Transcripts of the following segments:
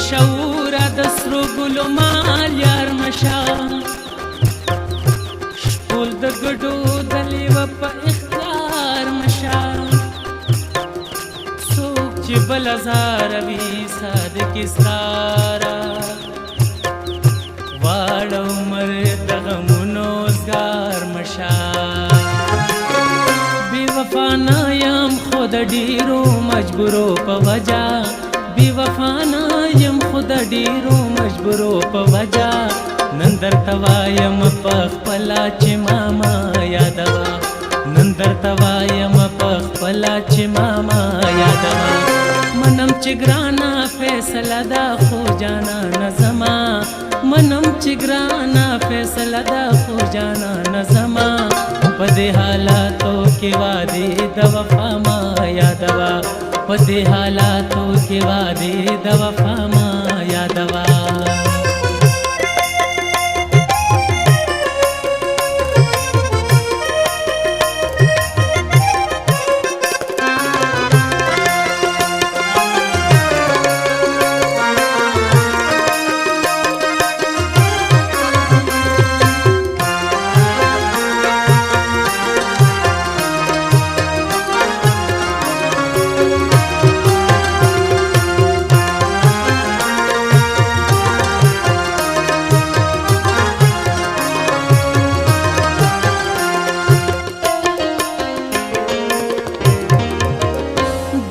شعور د سرو ګلو مال یار مشا شپول د ګډو د لیوه په اختیار مشا څوک چې بل هزار وي صادق اسرارا واړه عمر د غمونو اوزګار مشا بې وفا نه یم خو د ډېرو مجبورو په وجه بی وفا نه یم خو د ډېرو مجبورو په وجه نن درته وایم په خپله چې ماما یادوه نن درته وایم په خپله چې ماما یادوه منم چې ګرانه فیصله ده خو جانانه زما منم چې ګرانه فیصله ده خو جانانه زما په دې حالاتو کې وعدې د وفا ما یادوه په دې حالاتو کې وعدې د وفا ما یادوه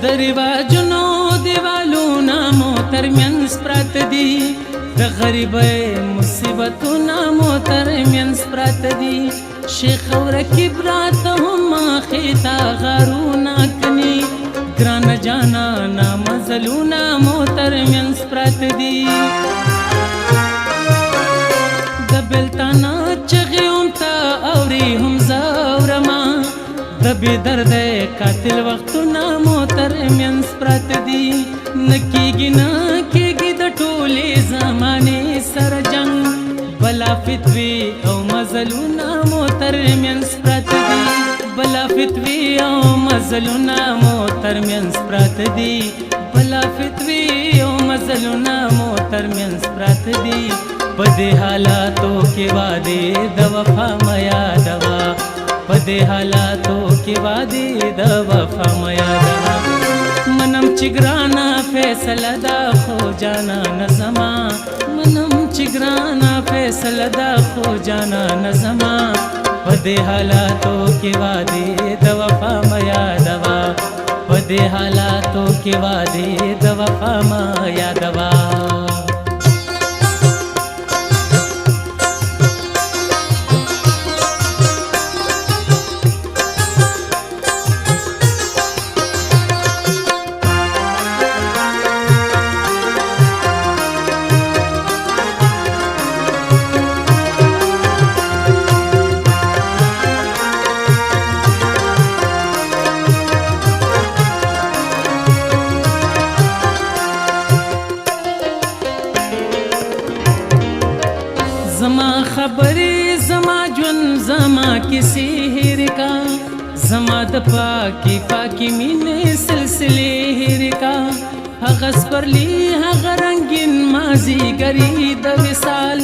د رواجونو دیوالونه مو ترمنځ پراته دي د غریبۍ مصیبتونه مو ترمنځ پراته دي شیخ او رکیب راته هم مخې ته غارونه کني ګرانه جانانه مزلونه مو ترمنځ پراته دي د بېلتانه چغې هم ته اوري هم زه اورمه د بې درده قاتل وختونه مو ترمنځ پراته دي نه کېږي نه کېږي د ټولې زمانې سره جنګ بلا فتوې او مزلونه مو ترمنځ پراته دي بلا فتوې او مزلونه مو ترمنځ پراته دي بلا فتوې او مزلونه مو ترمنځ پراته دي په دې حالاتو کې وعدې د وفا مه یادوه په دې حالاتو کې وعدې د وفا مه یادوه منم چې ګرانه فیصله ده خو جانانه زما منم چې ګرانه فیصله ده خو جانانه زما په دې حالاتو کې وعدې د وفا مه یادوه په دې حالاتو کې وعدې د وفا مه یادوه زما خبرې زما ژوند زما کیسې هېر کا زما د پاکي پاکي مینې سلسلې هېر کا هغه سپرلي هغه رنګین مازیګري د وصال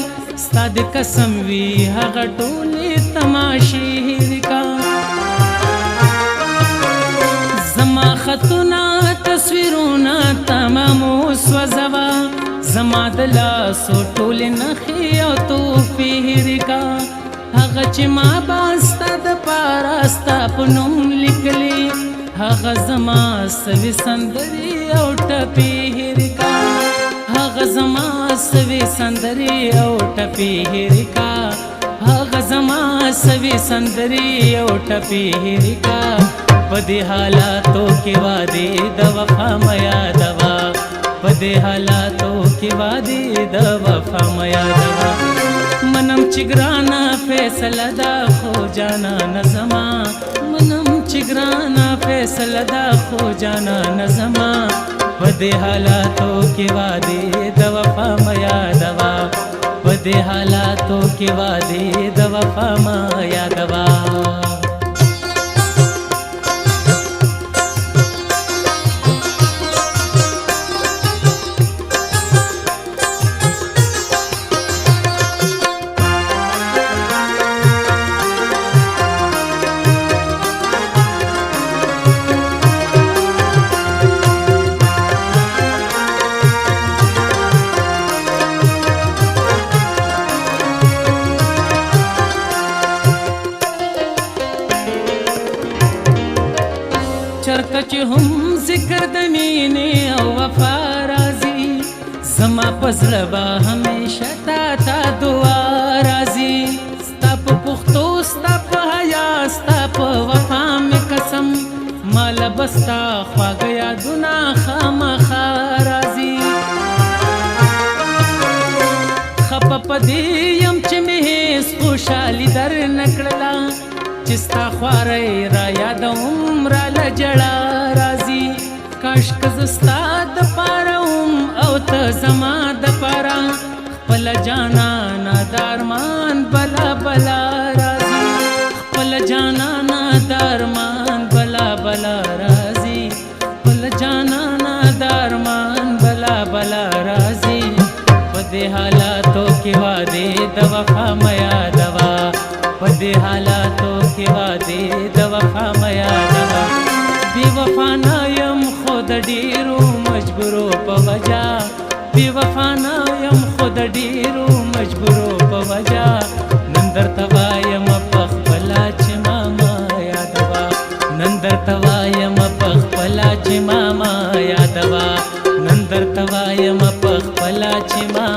ستا د قسم وي هغه ټولې تماشې هېر کا زما خطونه تصویرونه تمام وسوځوه زما د لاسو ټولې نښې او تحفې هېر کا هغه چې ما به ستا دپاره ستا په نوم لیکلې هغه زما سوې سندرې او ټپې هېر کا هغه زما سوې سندرې او ټپې هېر کا هغه زما سوې سندرې او ټپې هېر کا په دې حالاتو کې وعدې د وفا مه یادوه په دې حالاتو کې وعدې د وفا مه یادوه منم چې ګرانه فیصله ده خو جانانه زما منم چې ګرانه فیصله ده خو جانانه زما په دې حالاتو کې وعدې د وفا مه یادوه په دې حالاتو کې وعدې د وفا مه یادوه پزړه به همیشه تا ته دعا راځي ستا په پښتو ستا په حیا ستا په وفا مې قسم ماله به ستا خواږه یادونه خامخا راځي خپه په دې یم چې مې هېڅ خوشحالي در نه کړله چې ستا خوارۍ را یادوم راله ژړا راځي کاشکه زه ستا دپاره وم او ته زما دپاره خپله جانانه د ارمان بلا بلا راځي خپله جانانه د ارمان بلا بلا راځي خپله جانانه د ارمان بلا بلا راځي په دې حالاتو کې وعدې د وفا مه یادوه په دې حالاتو کې وعدې د وفا مه یادوه بې وفا نه یم خو د ډېرو مجبورو په وجه بې وفا نه یم خو د ډېرو مجبورو په وجه نن درته وایم په خپله چې ما مه یادوه نن درته وایم په خپله چې ما مه یادوه نن درته وایم په خپله چې ما